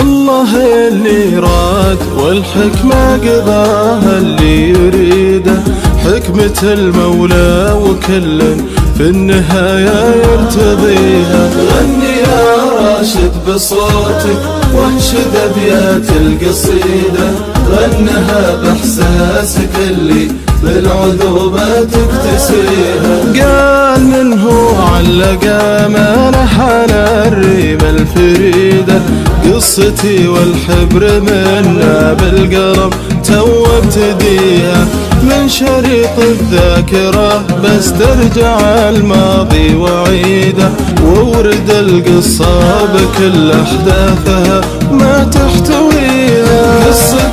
الله اللي راد والحكمة قضاها اللي يريده، حكمة المولى وكل في النهاية يرتضيها. غني يا راشد بصوتك وانشد ابيات القصيدة، غنها باحساسك اللي بالعذوبة تكتسيها. قال منه علق امانه على الريم الفريدة، قصتي والحبر منا بالقلم تو ابتديها. من شريط الذاكرة بسترجع الماضي وعيده، وورد القصة بكل أحداثها ما تحتويها. قصة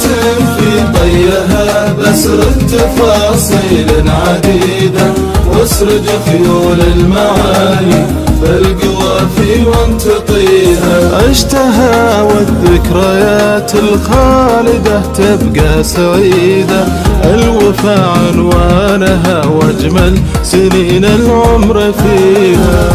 في طيها بسرد تفاصيل عديدة، واسرج خيول المعاني بالقوافي وانتطيها. عشتها والذكريات الخالدة تبقى سعيدة، الوفا عنوانها واجمل سنين العمر فيها.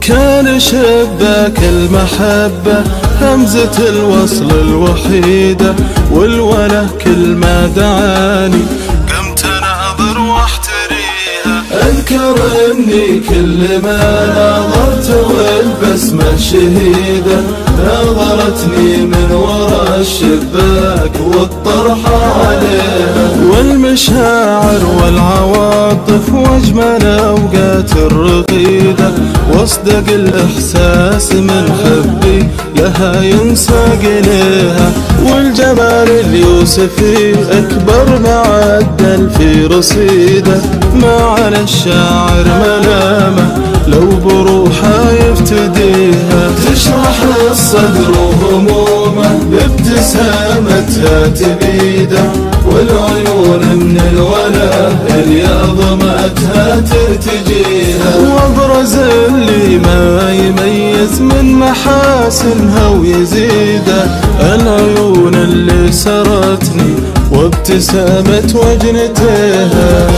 كان شباك المحبة همزة الوصل الوحيدة، والوله كل ما دعاني قمت اناظر واحتريها. اذكر اني كل ما ناظرت والبسمة الشهيدة، ناظرتني من وراء الشباك والطرحة عليها. والمشاعر والعواطف واجمل اوقات الرغيدة، واصدق الاحساس من حبي لها ينساق اليها. والجمال اليوسفي اكبر معدل في رصيده، ما على الشاعر ملامه لو بروحه يفتديها. تشرح الصدر وهمومه بابتسامتها تبيده، والعيون من الوله اللي عظمتها ترتجيها. وابرز اللي ما يميز من محاسنها ويزيده، العيون اللي سرتني وابتسامة وجنتها.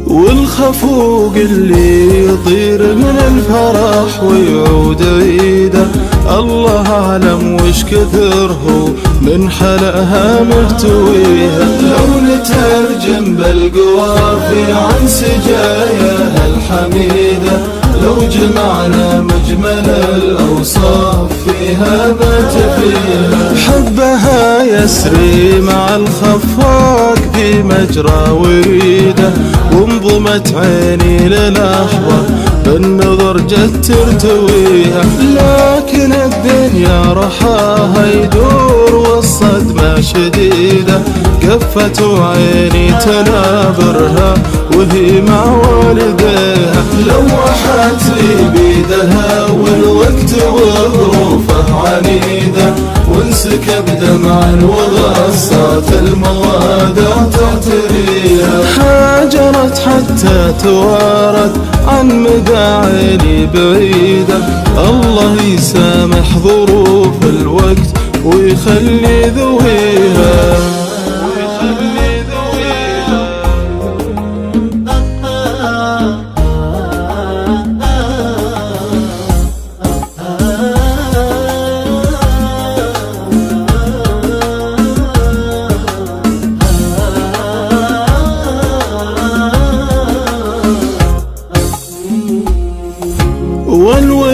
والخفوق اللي يطير من الفرح ويعود عيده، الله أعلم وش كثر هو من حلاها مهتويها. لو نترجم بالقوافي عن سجاياها الحميدة، لو جمعنا مجمل الأوصاف فيها ما تفيها. حبها يسري مع الخفاق في مجرى وريده، وانضمت عيني للحظة بالنظر جت ترتويها. لكن الدنيا رحاها يدور والصدمة شديدة، قفت عيني تنابرها وهي مع والديها. لوحت لي بيدها والوقت وظروفه عنيدة، وانسكب دمعا وغصت الموادع تعتريها. هاجرت حتى توارت عن مدى عيني بعيدة، الله يسامح ظروف الوقت ويخلي ذويها.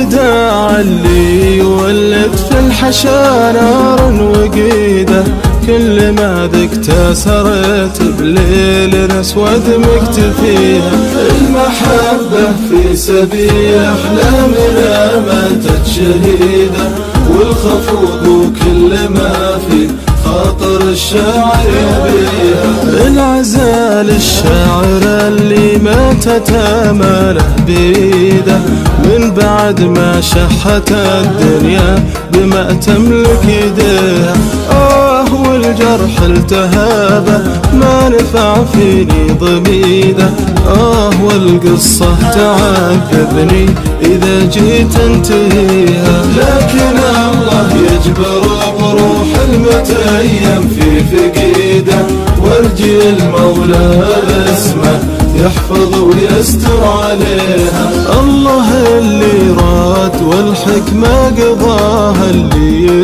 الوداع اللي يولد في الحشا نار وقيده، كل ما ذقت سرت بليل اسود مكتفيها. المحبة في سبيل احلامنا ماتت شهيدة، والخفوق وكل ما في خاطر الشاعر يبيها. العزال الشاعر اللي ماتت اماله بيده، من بعد ما شحت الدنيا بما تملك يديها. والجرح التهابه ما نفع فيني ضميده، والقصة تعذبني إذا جيت انتهيها. لكن الله يجبر بروح المتيم في فقيده، وارجي المولى باسمه يحفظ ويستر عليها. الله اللي راد والحكمة قضاها، اللي